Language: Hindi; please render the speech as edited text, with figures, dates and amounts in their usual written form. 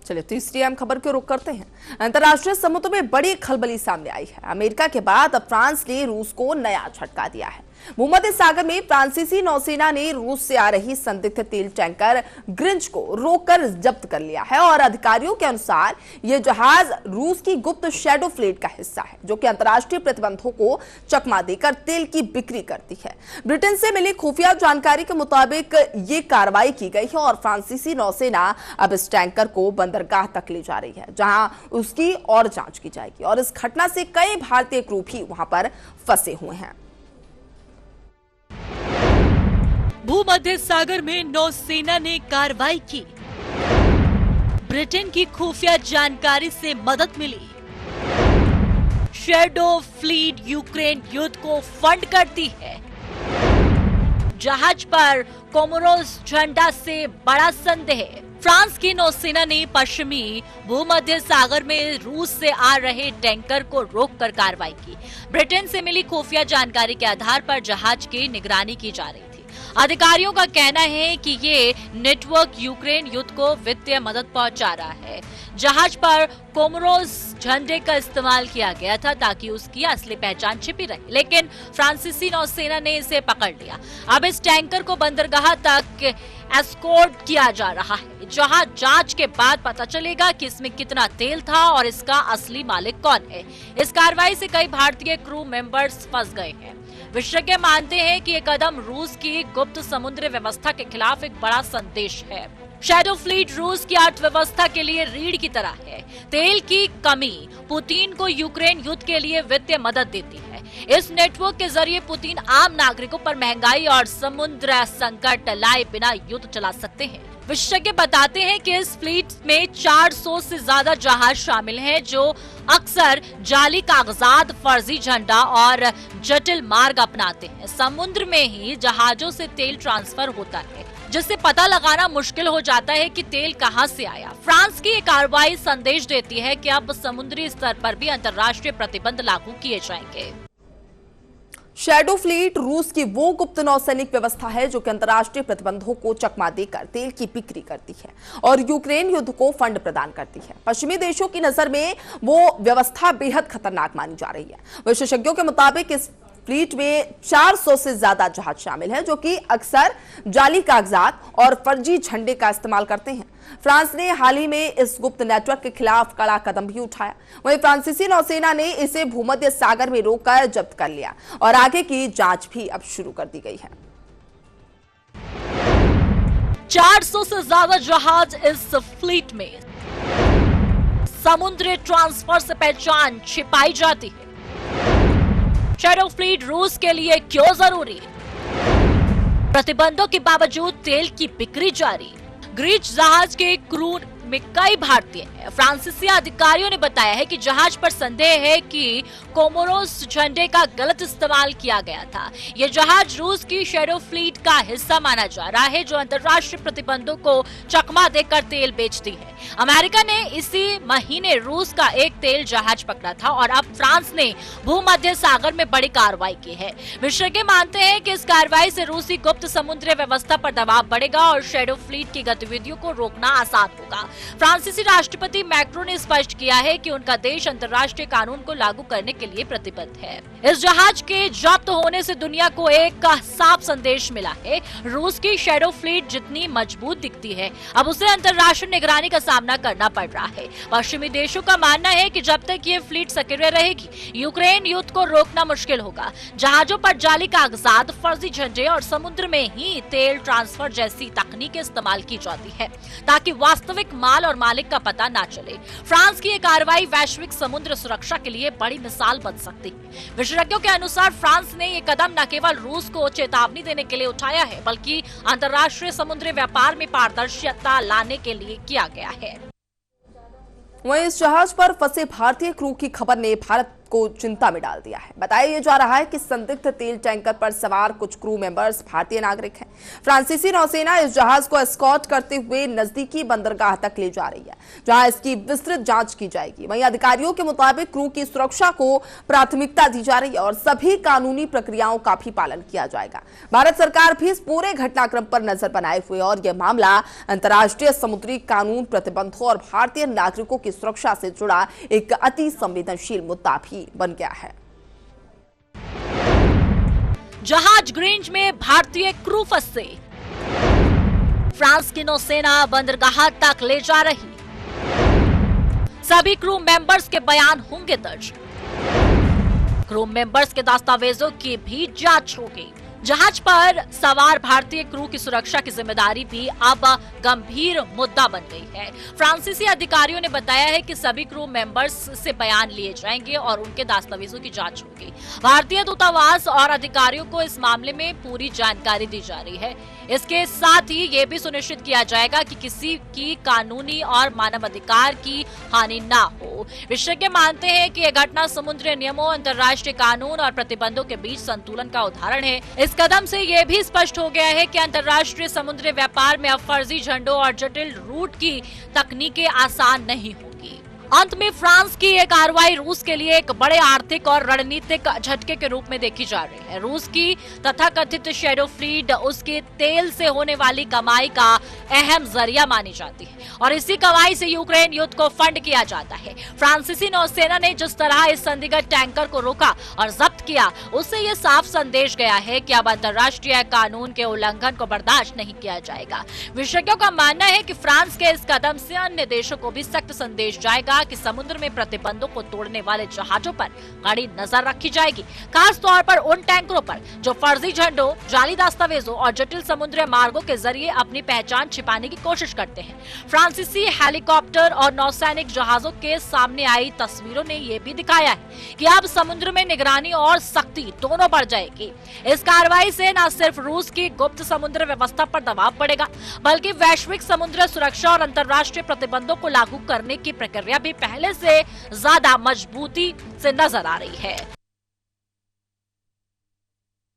चलिए तीसरी अहम खबर की रुख करते हैं। अंतर्राष्ट्रीय समुद्र में बड़ी खलबली सामने आई है। अमेरिका के बाद अब फ्रांस ने रूस को नया झटका दिया है। भूमध्य सागर में फ्रांसीसी नौसेना ने रूस से आ रही संदिग्ध तेल टैंकर ग्रिंच को रोककर जब्त कर लिया है और अधिकारियों के अनुसार यह जहाज रूस की गुप्त शैडो फ्लीट का हिस्सा है, जो कि अंतर्राष्ट्रीय प्रतिबंधों को चकमा देकर तेल की बिक्री करती है। ब्रिटेन से मिली खुफिया जानकारी के मुताबिक ये कार्रवाई की गई है और फ्रांसीसी नौसेना अब इस टैंकर को बंदरगाह तक ले जा रही है, जहां उसकी और जांच की जाएगी। और इस घटना से कई भारतीय क्रू भी वहां पर फंसे हुए हैं। भूमध्य सागर में नौसेना ने कार्रवाई की। ब्रिटेन की खुफिया जानकारी से मदद मिली। शैडो फ्लीट यूक्रेन युद्ध को फंड करती है। जहाज पर कोमोरोस झंडा से बड़ा संदेह। फ्रांस की नौसेना ने पश्चिमी भूमध्य सागर में रूस से आ रहे टैंकर को रोककर कार्रवाई की। ब्रिटेन से मिली खुफिया जानकारी के आधार पर जहाज की निगरानी की जा रही थी। अधिकारियों का कहना है कि ये नेटवर्क यूक्रेन युद्ध को वित्तीय मदद पहुंचा रहा है। जहाज पर कोमोरोस झंडे का इस्तेमाल किया गया था ताकि उसकी असली पहचान छिपी रहे, लेकिन फ्रांसीसी नौसेना ने इसे पकड़ लिया। अब इस टैंकर को बंदरगाह तक एस्कॉर्ट किया जा रहा है, जहां जांच के बाद पता चलेगा कि इसमें कितना तेल था और इसका असली मालिक कौन है। इस कार्रवाई से कई भारतीय क्रू मेंबर्स फंस गए हैं। विशेषज्ञ मानते हैं कि ये कदम रूस की गुप्त समुद्री व्यवस्था के खिलाफ एक बड़ा संदेश है। शैडो फ्लीट रूस की अर्थव्यवस्था के लिए रीढ़ की तरह है। तेल की कमी पुतिन को यूक्रेन युद्ध के लिए वित्तीय मदद देती है। इस नेटवर्क के जरिए पुतिन आम नागरिकों पर महंगाई और समुद्र संकट लाए बिना युद्ध चला सकते हैं। विशेषज्ञ बताते हैं कि इस फ्लीट में 400 से ज्यादा जहाज शामिल हैं, जो अक्सर जाली कागजात, फर्जी झंडा और जटिल मार्ग अपनाते हैं। समुद्र में ही जहाजों से तेल ट्रांसफर होता है, जिससे पता लगाना मुश्किल हो जाता है कि तेल कहां से आया। फ्रांस की ये कार्रवाई संदेश देती है कि अब समुद्री स्तर पर भी अंतर्राष्ट्रीय प्रतिबंध लागू किए जाएंगे। शैडो फ्लीट रूस की वो गुप्त नौसैनिक व्यवस्था है जो कि अंतर्राष्ट्रीय प्रतिबंधों को चकमा देकर तेल की बिक्री करती है और यूक्रेन युद्ध को फंड प्रदान करती है। पश्चिमी देशों की नजर में वो व्यवस्था बेहद खतरनाक मानी जा रही है। विशेषज्ञों के मुताबिक इस फ्लीट में 400 से ज्यादा जहाज शामिल हैं, जो कि अक्सर जाली कागजात और फर्जी झंडे का इस्तेमाल करते हैं। फ्रांस ने हाल ही में इस गुप्त नेटवर्क के खिलाफ कड़ा कदम भी उठाया। वहीं फ्रांसीसी नौसेना ने इसे भूमध्य सागर में रोककर जब्त कर लिया और आगे की जांच भी अब शुरू कर दी गई है। 400 से ज्यादा जहाज इस फ्लीट में। समुद्री ट्रांसफर से पहचान छिपाई जाती है। शैडो फ्लीट रूस के लिए क्यों जरूरी? प्रतिबंधों के बावजूद तेल की बिक्री जारी। ग्रीच जहाज के क्रू में कई भारतीय हैं। फ्रांसीसी अधिकारियों ने बताया है कि जहाज पर संदेह है कि कोमोरोस झंडे का गलत इस्तेमाल किया गया था। यह जहाज रूस की शैडो फ्लीट का हिस्सा माना जा रहा है, जो अंतर्राष्ट्रीय प्रतिबंधों को चकमा देकर तेल बेचती है। अमेरिका ने इसी महीने रूस का एक तेल जहाज पकड़ा था और अब फ्रांस ने भूमध्य सागर में बड़ी कार्रवाई की है। विशेषज्ञ मानते हैं कि इस कार्रवाई से रूसी गुप्त समुद्री व्यवस्था पर दबाव बढ़ेगा और शैडो फ्लीट की गतिविधियों को रोकना आसान होगा। फ्रांसीसी राष्ट्रपति मैक्रोन ने स्पष्ट किया है कि उनका देश अंतर्राष्ट्रीय कानून को लागू करने के लिए प्रतिबद्ध है। इस जहाज के जब्त होने से दुनिया को एक साफ संदेश मिला है। रूस की शैडो फ्लीट जितनी मजबूत दिखती है, अब उसे अंतर्राष्ट्रीय निगरानी का सामना करना पड़ रहा है। पश्चिमी देशों का मानना है कि जब तक ये फ्लीट सक्रिय रहेगी, यूक्रेन युद्ध को रोकना मुश्किल होगा। जहाजों पर जाली कागजात, फर्जी झंडे और समुद्र में ही तेल ट्रांसफर जैसी तकनीकें इस्तेमाल की जाती है ताकि वास्तविक माल और मालिक का पता ना चले। फ्रांस की ये कार्रवाई वैश्विक समुद्र सुरक्षा के लिए बड़ी मिसाल बन सकती है। विशेषज्ञों के अनुसार फ्रांस ने ये कदम न केवल रूस को चेतावनी देने के लिए उठाया है, बल्कि अंतर्राष्ट्रीय समुद्री व्यापार में पारदर्शिता लाने के लिए किया गया है। वहीं इस जहाज पर फंसे भारतीय क्रू की खबर ने भारत को चिंता में डाल दिया है। बताया जा रहा है कि संदिग्ध तेल टैंकर पर सवार कुछ क्रू मेंबर्स भारतीय नागरिक हैं। फ्रांसीसी नौसेना इस जहाज को एस्कॉर्ट करते हुए नजदीकी बंदरगाह तक ले जा रही है, जहां इसकी विस्तृत जांच की जाएगी। वहीं अधिकारियों के मुताबिक क्रू की सुरक्षा को प्राथमिकता दी जा रही है और सभी कानूनी प्रक्रियाओं का भी पालन किया जाएगा। भारत सरकार भी इस पूरे घटनाक्रम पर नजर बनाए हुए और यह मामला अंतर्राष्ट्रीय समुद्री कानून प्रतिबंधों और भारतीय नागरिकों की सुरक्षा से जुड़ा एक अति संवेदनशील मुद्दा भी बन गया है। जहाज ग्रींज में भारतीय क्रू फंसे, फ्रांस की नौसेना बंदरगाह तक ले जा रही, सभी क्रू मेंबर्स के बयान होंगे दर्ज, क्रू मेंबर्स के दस्तावेजों की भी जांच होगी। जहाज पर सवार भारतीय क्रू की सुरक्षा की जिम्मेदारी भी अब गंभीर मुद्दा बन गई है। फ्रांसीसी अधिकारियों ने बताया है कि सभी क्रू मेंबर्स से बयान लिए जाएंगे और उनके दस्तावेजों की जांच होगी। भारतीय दूतावास और अधिकारियों को इस मामले में पूरी जानकारी दी जा रही है। इसके साथ ही ये भी सुनिश्चित किया जाएगा कि किसी की कानूनी और मानवाधिकार की हानि ना हो। विशेषज्ञ मानते हैं कि यह घटना समुद्री नियमों, अंतर्राष्ट्रीय कानून और प्रतिबंधों के बीच संतुलन का उदाहरण है। इस कदम से यह भी स्पष्ट हो गया है कि अंतर्राष्ट्रीय समुद्री व्यापार में अब फर्जी झंडों और जटिल रूट की तकनीकें आसान नहीं होगी। अंत में फ्रांस की ये कार्रवाई रूस के लिए एक बड़े आर्थिक और रणनीतिक झटके के रूप में देखी जा रही है। रूस की तथाकथित शैडो फ्लीट उसके तेल से होने वाली कमाई का अहम जरिया मानी जाती है और इसी कमाई से यूक्रेन युद्ध को फंड किया जाता है। फ्रांसीसी नौसेना ने जिस तरह इस संदिग्ध टैंकर को रोका और जब्त किया, उससे ये साफ संदेश गया है कि अब अंतर्राष्ट्रीय कानून के उल्लंघन को बर्दाश्त नहीं किया जाएगा। विशेषज्ञों का मानना है कि फ्रांस के इस कदम से अन्य देशों को भी सख्त संदेश जाएगा कि समुद्र में प्रतिबंधों को तोड़ने वाले जहाजों पर कड़ी नजर रखी जाएगी, खास तौर पर उन टैंकरों पर जो फर्जी झंडों, जाली दस्तावेजों और जटिल समुद्री मार्गों के जरिए अपनी पहचान छिपाने की कोशिश करते हैं। फ्रांसीसी हेलीकॉप्टर और नौसैनिक जहाजों के सामने आई तस्वीरों ने यह भी दिखाया है कि अब समुद्र में निगरानी और सख्ती दोनों बढ़ जाएगी। इस कार्रवाई से न सिर्फ रूस की गुप्त समुद्र व्यवस्था पर दबाव पड़ेगा, बल्कि वैश्विक समुद्र सुरक्षा और अंतर्राष्ट्रीय प्रतिबंधों को लागू करने की प्रक्रिया भी पहले से ज्यादा मजबूती से नजर आ रही है।